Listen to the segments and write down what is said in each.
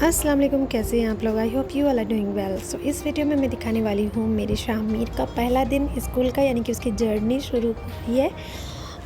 अस्सलाम वालेकुम, कैसे हैं आप लोग? I hope you all are doing well. So इस वीडियो में मैं दिखाने वाली हूँ मेरे शामिर का पहला दिन स्कूल का, यानी कि उसकी जर्नी शुरू हुई है।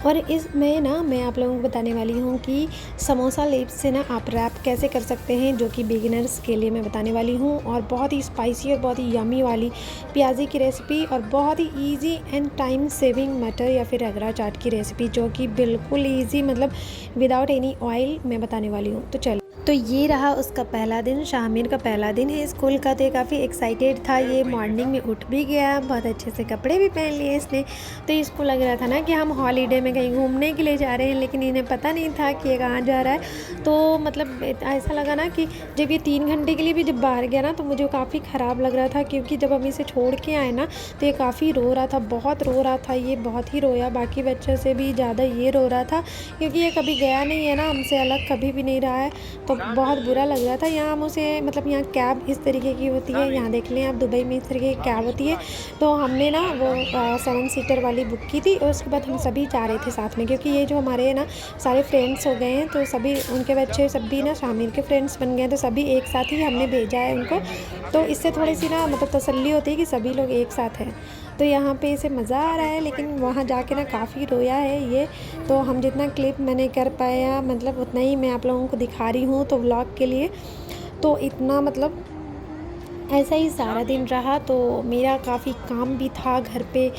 और इसमें ना मैं आप लोगों को बताने वाली हूँ कि समोसा लेप से ना आप रैप कैसे कर सकते हैं, जो कि बिगिनर्स के लिए मैं बताने वाली हूँ। और बहुत ही स्पाइसी और बहुत ही यमी वाली प्याज़ी की रेसिपी, और बहुत ही इजी एंड टाइम सेविंग मटर या फिर रगड़ा चाट की रेसिपी, जो कि बिल्कुल ईजी, मतलब विदाउट एनी ऑयल मैं बताने वाली हूँ। तो चलो, तो ये रहा उसका पहला दिन। शामिर का पहला दिन है स्कूल का, तो ये काफ़ी एक्साइटेड था। ये मॉर्निंग में उठ भी गया, बहुत अच्छे से कपड़े भी पहन लिए इसने। तो इसको लग रहा था ना कि हम हॉलीडे में कहीं घूमने के लिए जा रहे हैं, लेकिन इन्हें पता नहीं था कि ये कहाँ जा रहा है। तो मतलब ऐसा लगा ना कि जब ये 3 घंटे के लिए भी जब बाहर गया ना, तो मुझे काफ़ी ख़राब लग रहा था, क्योंकि जब हम इसे छोड़ के आए ना, तो ये काफ़ी रो रहा था, बहुत रो रहा था। ये बहुत ही रोया, बाकी बच्चों से भी ज़्यादा ये रो रहा था, क्योंकि ये कभी गया नहीं है ना, हमसे अलग कभी भी नहीं रहा है। तो बहुत बुरा लग रहा था। यहाँ हम उसे, मतलब यहाँ कैब इस तरीके की होती है, यहाँ देख लें आप, दुबई में इस तरीके की कैब होती है। तो हमने ना वो 7 सीटर वाली बुक की थी, और उसके बाद हम सभी जा रहे थे साथ में, क्योंकि ये जो हमारे ना सारे फ्रेंड्स हो गए हैं, तो सभी उनके बच्चे सब भी ना शामिर के फ्रेंड्स बन गए हैं, तो सभी एक साथ ही हमने भेजा है उनको। तो इससे थोड़ी सी ना मतलब तसल्ली होती है कि सभी लोग एक साथ हैं। तो यहाँ पे इसे मज़ा आ रहा है, लेकिन वहाँ जाके ना काफ़ी रोया है ये। तो हम जितना क्लिप मैंने कर पाया, मतलब उतना ही मैं आप लोगों को दिखा रही हूँ, तो व्लॉग के लिए। तो इतना मतलब ऐसा ही सारा दिन रहा। तो मेरा काफ़ी काम भी था घर पे।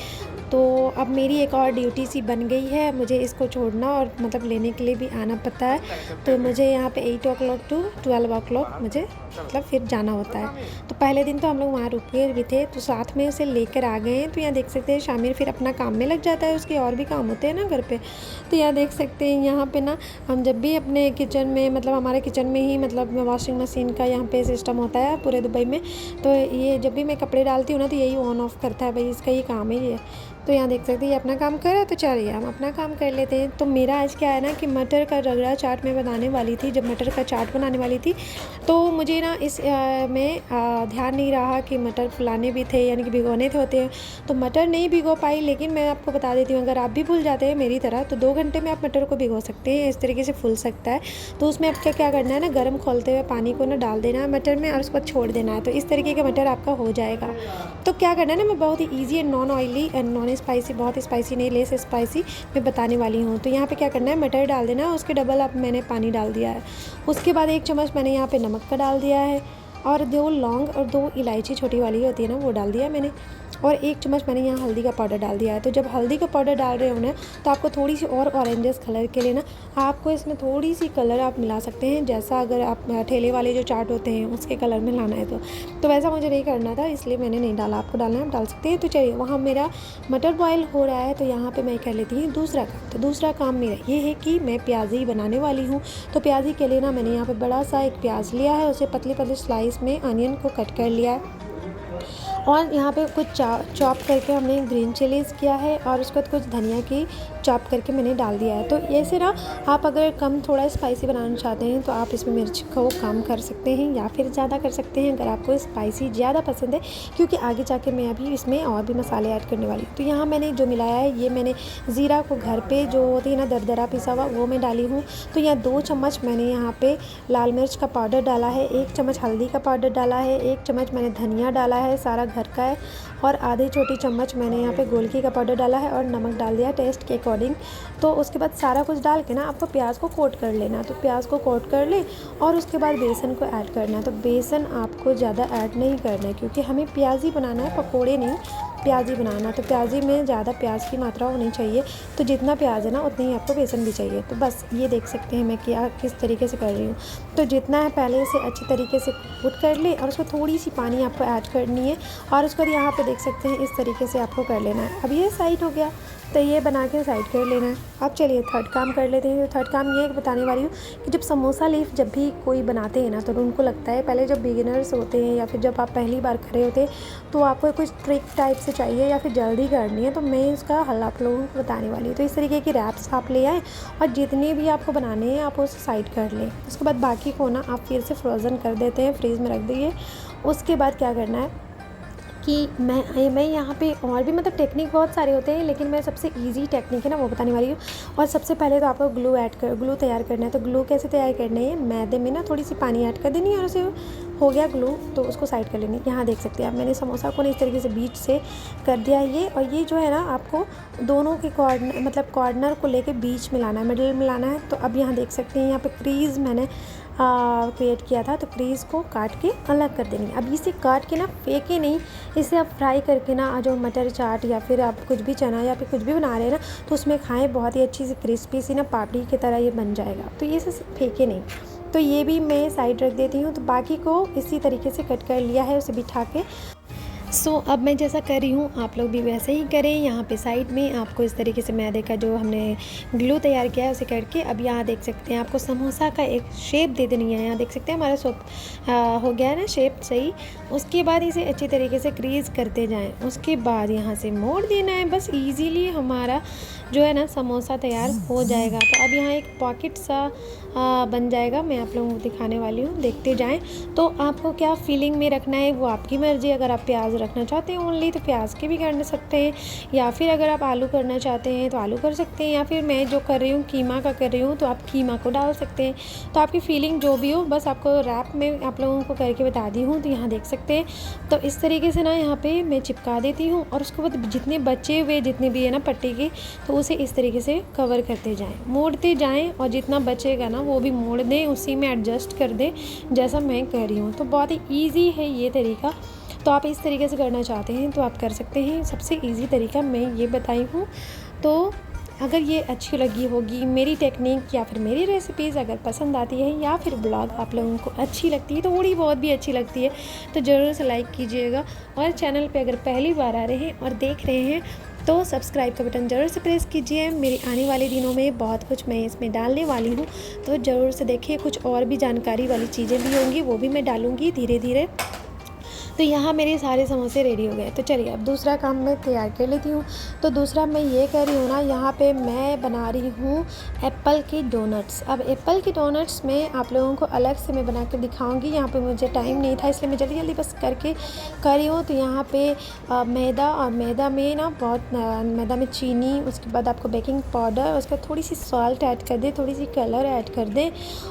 तो अब मेरी एक और ड्यूटी सी बन गई है, मुझे इसको छोड़ना और मतलब लेने के लिए भी आना पड़ता है। तो मुझे यहाँ पे 8 o'clock टू 12 o'clock मुझे मतलब फिर जाना होता है। तो पहले दिन तो हम लोग वहाँ रुके भी थे, तो साथ में उसे लेकर आ गए हैं। तो यहाँ देख सकते हैं शामिर फिर अपना काम में लग जाता है, उसके और भी काम होते हैं ना घर पे। तो यहाँ देख सकते हैं, यहाँ पे ना हम जब भी अपने किचन में, मतलब हमारे किचन में ही, मतलब वॉशिंग मशीन का यहाँ पे सिस्टम होता है पूरे दुबई में। तो ये जब भी मैं कपड़े डालती हूँ ना, तो यही ऑन ऑफ़ करता है, भाई इसका ही काम है ये। तो यहाँ देख सकते हैं ये अपना काम कर रहा है, तो चलिए हम अपना काम कर लेते हैं। तो मेरा आज क्या है ना कि मटर का रगड़ा चाट मैं बनाने वाली थी। जब मटर का चाट बनाने वाली थी, तो मुझे ना इस में ध्यान नहीं रहा कि मटर फुलाने भी थे, यानी कि भिगोने थे होते हैं। तो मटर नहीं भिगो पाई, लेकिन मैं आपको बता देती हूँ, अगर आप भी भूल जाते हैं मेरी तरह, तो 2 घंटे में आप मटर को भिगो सकते हैं, इस तरीके से फूल सकता है। तो उसमें आपका क्या करना है ना, गर्म खोलते हुए पानी को ना डाल देना है मटर में, और उसको छोड़ देना है। तो इस तरीके का मटर आपका हो जाएगा। तो क्या करना है ना, मैं बहुत ही easy and non oily and non spicy, बहुत स्पाइसी नहीं, लेस स्पाइसी मैं बताने वाली हूँ। तो यहाँ पे क्या करना है, मटर डाल देना है, उसके डबल अब मैंने पानी डाल दिया है। उसके बाद 1 चम्मच मैंने यहाँ पे नमक का डाल दिया है, और 2 लौंग और 2 इलायची छोटी वाली होती है ना, वो डाल दिया मैंने। और 1 चम्मच मैंने यहाँ हल्दी का पाउडर डाल दिया है। तो जब हल्दी का पाउडर डाल रहे हो ना, तो आपको थोड़ी सी और ऑरेंजेस कलर के लिए ना, आपको इसमें थोड़ी सी कलर आप मिला सकते हैं, जैसा अगर आप ठेले वाले जो चाट होते हैं उसके कलर में लाना है तो वैसा मुझे नहीं करना था, इसलिए मैंने नहीं डाला। आपको डालना है आप डाल सकते हैं। तो चलिए, वहाँ मेरा मटर बॉयल हो रहा है, तो यहाँ पर मैं कर लेती हूँ दूसरा काम। तो दूसरा काम मेरा ये है कि मैं प्याज़ी बनाने वाली हूँ। तो प्याज़ी के लिए ना मैंने यहाँ पर बड़ा सा एक प्याज लिया है, उसे पतले पतले स्लाइस में अनियन को कट कर लिया है। और यहाँ पे कुछ चॉप करके हमने ग्रीन चिलीज़ किया है, और उसके बाद कुछ धनिया की चॉप करके मैंने डाल दिया है। तो ऐसे ना आप अगर कम थोड़ा स्पाइसी बनाना चाहते हैं, तो आप इसमें मिर्च को कम कर सकते हैं या फिर ज़्यादा कर सकते हैं, अगर आपको स्पाइसी ज़्यादा पसंद है, क्योंकि आगे जाके मैं अभी इसमें और भी मसाले ऐड करने वाली हूँ। तो यहाँ मैंने जो मिलाया है, ये मैंने ज़ीरा को घर पर जो होती है ना दरदरा पिसा हुआ, वो मैं डाली हूँ। तो यहाँ 2 चम्मच मैंने यहाँ पर लाल मिर्च का पाउडर डाला है, 1 चम्मच हल्दी का पाउडर डाला है, 1 चम्मच मैंने धनिया डाला है, सारा घर का है, और आधी छोटी चम्मच मैंने यहाँ पे गोलकी का पाउडर डाला है, और नमक डाल दिया टेस्ट के अकॉर्डिंग। तो उसके बाद सारा कुछ डाल के ना आपको प्याज को कोट कर लेना। तो प्याज को कोट कर ले, और उसके बाद बेसन को ऐड करना है। तो बेसन आपको ज़्यादा ऐड नहीं करना है, क्योंकि हमें प्याज़ी बनाना है, पकोड़े नहीं, प्याज़ी बनाना। तो प्याज़ी में ज़्यादा प्याज की मात्रा होनी चाहिए, तो जितना प्याज है ना उतनी ही आपको बेसन भी चाहिए। तो बस ये देख सकते हैं मैं क्या किस तरीके से कर रही हूँ। तो जितना है पहले से अच्छी तरीके से कूट कर ले, और उसको थोड़ी सी पानी आपको ऐड करनी है, और उसको यहाँ पे देख सकते हैं इस तरीके से आपको कर लेना है। अब ये साइड हो गया, तो ये बना के साइड कर लेना है। अब चलिए थर्ड काम कर लेते हैं। तो थर्ड काम ये बताने वाली हूँ कि जब समोसा लीफ जब भी कोई बनाते हैं ना, तो उनको लगता है, पहले जब बिगिनर्स होते हैं या फिर जब आप पहली बार खड़े होते हैं, तो आपको कुछ ट्रिक टाइप से चाहिए या फिर जल्दी करनी है। तो मैं इसका हल आप लोगों को बताने वाली हूँ। तो इस तरीके की रैप्स आप ले आएँ, और जितने भी आपको बनाने हैं आप उसे साइड कर लें। उसके बाद बाकी को ना आप फिर से फ्रोज़न कर देते हैं, फ्रीज़ में रख दीजिए। उसके बाद क्या करना है कि मैं यहाँ पे और भी मतलब टेक्निक बहुत सारे होते हैं, लेकिन मैं सबसे इजी टेक्निक है ना वो बताने वाली हूँ। और सबसे पहले तो आपको ग्लू तैयार करना है। तो ग्लू कैसे तैयार करना है, मैदे में ना थोड़ी सी पानी ऐड कर देनी है और उसे हो गया ग्लू, तो उसको साइड कर लेनी। यहाँ देख सकते हैं आप, मैंने समोसा को इस तरीके से बीच से कर दिया ये। और ये जो है ना आपको दोनों के कॉर्नर मतलब कॉर्नर को लेके बीच में लाना है, मिडिल में लाना है। तो अब यहाँ देख सकते हैं यहाँ पे क्रीज़ मैंने क्रिएट किया था, तो क्रीज़ को काट के अलग कर देनी है। अब इसे काट के ना फेंके नहीं, इसे आप फ्राई करके ना जो मटर चाट या फिर आप कुछ भी चना या फिर कुछ भी बना रहे हैं ना, तो उसमें खाएं, बहुत ही अच्छी सी क्रिस्पी सी ना पापड़ी की तरह ये बन जाएगा। तो ये से फेंके नहीं, तो ये भी मैं साइड रख देती हूँ। तो बाकी को इसी तरीके से कट कर लिया है उसे बिठा के। अब मैं जैसा कर रही हूँ आप लोग भी वैसे ही करें। यहाँ पे साइड में आपको इस तरीके से मैदे का जो हमने ग्लू तैयार किया है उसे करके अब यहाँ देख सकते हैं आपको समोसा का एक शेप दे देनी है। यहाँ देख सकते हैं हमारा हो गया है ना शेप सही। उसके बाद इसे अच्छी तरीके से क्रीज करते जाएं। उसके बाद यहाँ से मोड़ देना है, बस इजीली हमारा जो है ना समोसा तैयार हो जाएगा। तो अब यहाँ एक पॉकेट सा बन जाएगा, मैं आप लोगों को दिखाने वाली हूँ, देखते जाएं। तो आपको क्या फीलिंग में रखना है वो आपकी मर्ज़ी। अगर आप प्याज रखना चाहते हैं ओनली तो प्याज के भी कर सकते हैं, या फिर अगर आप आलू करना चाहते हैं तो आलू कर सकते हैं, या फिर मैं जो कर रही हूँ कीमा का कर रही हूँ तो आप कीमा को डाल सकते हैं। तो आपकी फीलिंग जो भी हो, बस आपको रैप में आप लोगों को करके बता दी हूँ। तो यहाँ देख सकते हैं, तो इस तरीके से ना यहाँ पे मैं चिपका देती हूँ। और उसके बाद जितने बचे हुए जितने भी है ना पट्टी के, तो उसे इस तरीके से कवर करते जाएं, मोड़ते जाएं, और जितना बचेगा ना वो भी मोड़ दें, उसी में एडजस्ट कर दें जैसा मैं कर रही हूँ। तो बहुत ही ईजी है ये तरीका। तो आप इस तरीके से करना चाहते हैं तो आप कर सकते हैं। सबसे ईजी तरीका मैं ये बताई हूँ। तो अगर ये अच्छी लगी होगी मेरी टेक्निक या फिर मेरी रेसिपीज़ अगर पसंद आती है, या फिर ब्लॉग आप लोगों को अच्छी लगती है, थोड़ी बहुत भी अच्छी लगती है, तो ज़रूर से लाइक कीजिएगा। और चैनल पे अगर पहली बार आ रहे हैं और देख रहे हैं तो सब्सक्राइब का बटन ज़रूर से प्रेस कीजिए। मेरी आने वाले दिनों में बहुत कुछ मैं इसमें डालने वाली हूँ, तो ज़रूर से देखिए। कुछ और भी जानकारी वाली चीज़ें भी होंगी, वो भी मैं डालूँगी धीरे धीरे। तो यहाँ मेरे सारे समोसे रेडी हो गए। तो चलिए अब दूसरा काम मैं तैयार कर लेती हूँ। तो दूसरा मैं ये कर रही हूँ ना, यहाँ पे मैं बना रही हूँ एप्पल की डोनट्स। अब एप्पल की डोनट्स में आप लोगों को अलग से मैं बना कर दिखाऊँगी। यहाँ पे मुझे टाइम नहीं था इसलिए मैं जल्दी जल्दी बस करके कर रही हूँ। तो यहाँ पे मैदा, और मैदा में ना मैदा में चीनी, उसके बाद आपको बेकिंग पाउडर, उसके बाद थोड़ी सी सॉल्ट ऐड कर दें, थोड़ी सी कलर ऐड कर दें,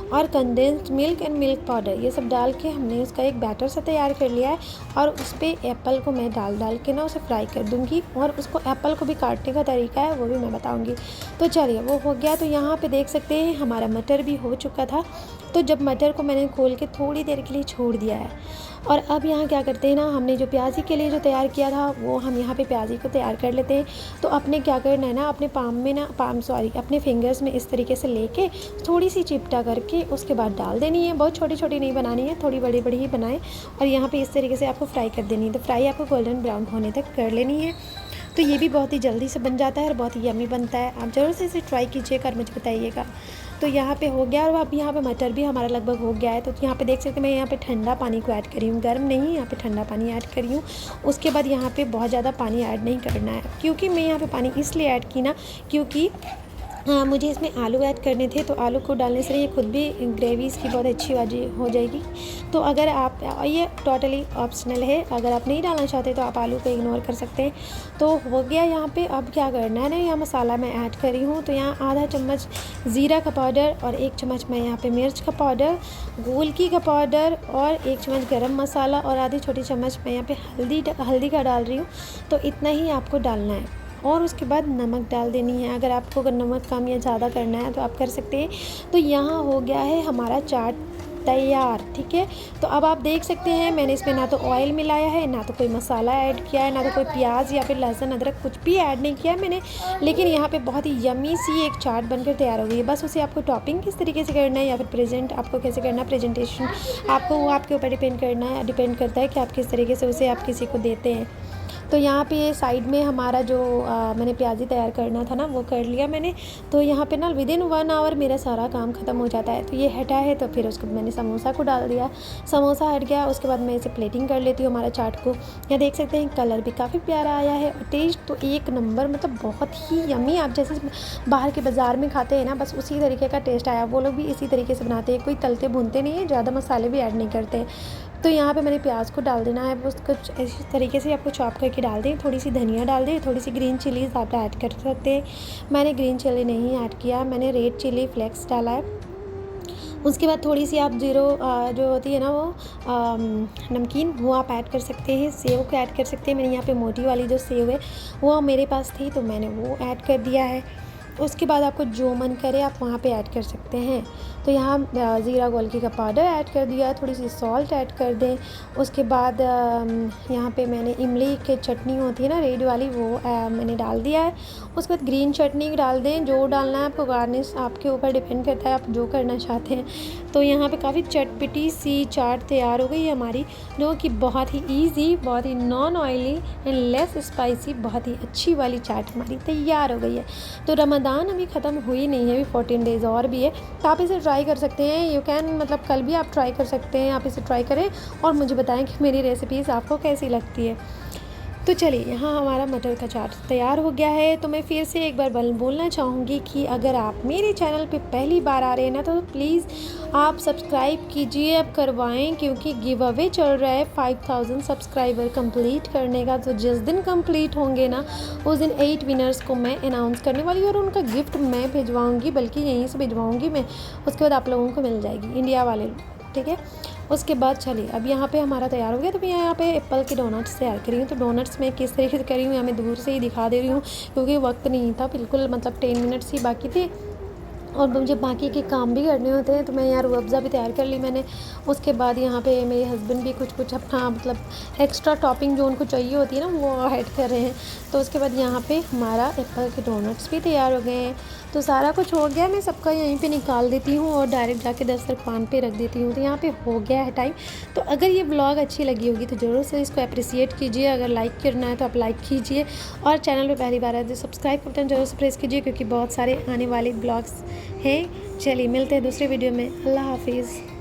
और condensed milk and milk powder, ये सब डाल के हमने उसका एक बैटर सा तैयार कर लिया है। और उस पर एप्पल को मैं डाल के ना उसे फ्राई कर दूँगी। और उसको एप्पल को भी काटने का तरीका है वो भी मैं बताऊँगी। तो चलिए वो हो गया। तो यहाँ पे देख सकते हैं हमारा मटर भी हो चुका था। तो जब मटर को मैंने खोल के थोड़ी देर के लिए छोड़ दिया है। और अब यहाँ क्या करते हैं ना, हमने जो प्याजी के लिए जो तैयार किया था वो हम यहाँ पे प्याजी को तैयार कर लेते हैं। तो अपने क्या करना है ना, अपने अपने फिंगर्स में इस तरीके से लेके थोड़ी सी चिपटा करके उसके बाद डाल देनी है। बहुत छोटी छोटी नहीं बनानी है, थोड़ी बड़ी बड़ी ही बनाएं। और यहाँ पे इस तरीके से आपको फ्राई कर देनी है। तो फ्राई आपको गोल्डन ब्राउन होने तक कर लेनी है। तो ये भी बहुत ही जल्दी से बन जाता है और बहुत ही यम्मी बनता है। आप ज़रूर से इसे ट्राई कीजिएगा और मुझे बताइएगा। तो यहाँ पे हो गया। और अब यहाँ पे मटर भी हमारा लगभग हो गया है। तो यहाँ पे देख सकते हैं मैं यहाँ पे ठंडा पानी को ऐड करी हूँ, गर्म नहीं, यहाँ पे ठंडा पानी ऐड करी हूँ। उसके बाद यहाँ पे बहुत ज़्यादा पानी ऐड नहीं करना है, क्योंकि मैं यहाँ पे पानी इसलिए ऐड की ना, क्योंकि मुझे इसमें आलू ऐड करने थे। तो आलू को डालने से ये खुद भी ग्रेवी इसकी बहुत अच्छी हो जाएगी। तो अगर आप, ये टोटली ऑप्शनल है, अगर आप नहीं डालना चाहते तो आप आलू को इग्नोर कर सकते हैं। तो हो गया यहाँ पे। अब क्या करना है ना, यहाँ मसाला मैं ऐड करी हूँ। तो यहाँ आधा चम्मच ज़ीरा का पाउडर, और 1 चम्मच मैं यहाँ पे मिर्च का पाउडर, गोलकी का पाउडर, और 1 चम्मच गरम मसाला, और आधी छोटी चम्मच मैं यहाँ पे हल्दी का डाल रही हूँ। तो इतना ही आपको डालना है। और उसके बाद नमक डाल देनी है। अगर आपको नमक कम या ज़्यादा करना है तो आप कर सकते हैं। तो यहाँ हो गया है हमारा चाट तैयार, ठीक है। तो अब आप देख सकते हैं मैंने इसमें ना तो ऑयल मिलाया है, ना तो कोई मसाला ऐड किया है, ना तो कोई प्याज या फिर लहसुन अदरक कुछ भी ऐड नहीं किया है मैंने। लेकिन यहाँ पे बहुत ही यम्मी सी एक चाट बनकर तैयार हो गई है। बस उसे आपको टॉपिंग किस तरीके से करना है या फिर प्रेजेंट आपको कैसे करना है, प्रेजेंटेशन आपको वो आपके ऊपर डिपेंड करता है कि आप किस तरीके से उसे आप किसी को देते हैं। तो यहाँ पे ये साइड में हमारा जो मैंने प्याजी तैयार करना था ना वो कर लिया मैंने। तो यहाँ पे ना विदिन 1 आवर मेरा सारा काम ख़त्म हो जाता है। तो ये हटा है, तो फिर उसको मैंने समोसा को डाल दिया, समोसा हट गया। उसके बाद मैं इसे प्लेटिंग कर लेती हूँ हमारा चाट को। यहाँ देख सकते हैं कलर भी काफ़ी प्यारा आया है, और टेस्ट तो एक नंबर, मतलब बहुत ही यम्मी। आप जैसे बाहर के बाज़ार में खाते हैं ना, बस उसी तरीके का टेस्ट आया। वो लोग भी इसी तरीके से बनाते हैं, कोई तलते भूनते नहीं है, ज़्यादा मसाले भी ऐड नहीं करते। तो यहाँ पे मैंने प्याज को डाल देना है, उसको इसी तरीके से आपको चॉप करके डाल दें। थोड़ी सी धनिया डाल दें, थोड़ी सी ग्रीन चिलीज़ आप ऐड कर सकते हैं। मैंने ग्रीन चिली नहीं ऐड किया, मैंने रेड चिली फ्लेक्स डाला है। उसके बाद थोड़ी सी आप ज़ीरो जो होती है ना वो नमकीन, वो आप ऐड कर सकते हैं। सेव को ऐड कर सकते हैं। मैंने यहाँ पे मोटी वाली जो सेव है वो मेरे पास थी तो मैंने वो ऐड कर दिया है। उसके बाद आपको जो मन करे आप वहाँ पे ऐड कर सकते हैं। तो यहाँ ज़ीरा गोलकी का पाउडर ऐड कर दिया, थोड़ी सी सॉल्ट ऐड कर दें। उसके बाद यहाँ पे मैंने इमली की चटनी होती है ना रेड वाली, वो मैंने डाल दिया है। उसके बाद ग्रीन चटनी डाल दें, जो डालना है आपको, गार्निश आपके ऊपर डिपेंड करता है आप जो करना चाहते हैं। तो यहाँ पे काफ़ी चटपटी सी चाट तैयार हो गई है हमारी, जो कि बहुत ही ईजी, बहुत ही non oily and less spicy, बहुत ही अच्छी वाली चाट हमारी तैयार हो गई है। तो रमज़ान अभी ख़त्म हुई नहीं है, अभी 14 डेज़ और भी है, तो आप इसे ट्राई कर सकते हैं। यू कैन मतलब कल भी आप ट्राई कर सकते हैं। आप इसे ट्राई करें और मुझे बताएं कि मेरी रेसिपीज़ आपको कैसी लगती है। तो चलिए, यहाँ हमारा मटर का चाट तैयार हो गया है। तो मैं फिर से एक बार बोलना चाहूँगी कि अगर आप मेरे चैनल पे पहली बार आ रहे हैं ना, तो प्लीज़ आप सब्सक्राइब कीजिए, अब करवाएं, क्योंकि गिव अवे चल रहा है 5000 सब्सक्राइबर कंप्लीट करने का। तो जिस दिन कंप्लीट होंगे ना, उस दिन 8 विनर्स को मैं अनाउंस करने वाली हूँ और उनका गिफ्ट मैं भिजवाऊँगी, बल्कि यहीं से भिजवाऊँगी मैं। उसके बाद आप लोगों को मिल जाएगी, इंडिया वाले, ठीक है। उसके बाद चलिए, अब यहाँ पे हमारा तैयार हो गया। तो मैं यहाँ पे एप्पल के डोनट्स तैयार कर रही हूँ। तो डोनट्स मैं किस तरीके से कर रही हूँ, यहाँ मैं दूर से ही दिखा दे रही हूँ, क्योंकि वक्त नहीं था बिल्कुल, मतलब 10 मिनट्स ही बाकी थे और मुझे बाकी के काम भी करने होते हैं। तो मैं यहाँ रूह अफ़ज़ा भी तैयार कर ली मैंने। उसके बाद यहाँ पे मेरे हस्बैंड भी कुछ अपना मतलब एक्स्ट्रा टॉपिंग जो उनको चाहिए होती है ना, वो ऐड कर रहे हैं। तो उसके बाद यहाँ पे हमारा एप्पल के डोनट्स भी तैयार हो गए हैं। तो सारा कुछ हो गया, मैं सबका यहीं पे निकाल देती हूँ और डायरेक्ट जाके दस्तरखान पे रख देती हूँ। तो यहाँ पे हो गया है टाइम। तो अगर ये व्लॉग अच्छी लगी होगी तो ज़रूर से इसको अप्रिसिएट कीजिए। अगर लाइक करना है तो आप लाइक कीजिए, और चैनल पे पहली बार आए तो सब्सक्राइब का बटन ज़रूर से प्रेस कीजिए, क्योंकि बहुत सारे आने वाले ब्लॉग्स हैं। चलिए, मिलते हैं दूसरे वीडियो में। अल्लाह हाफिज़।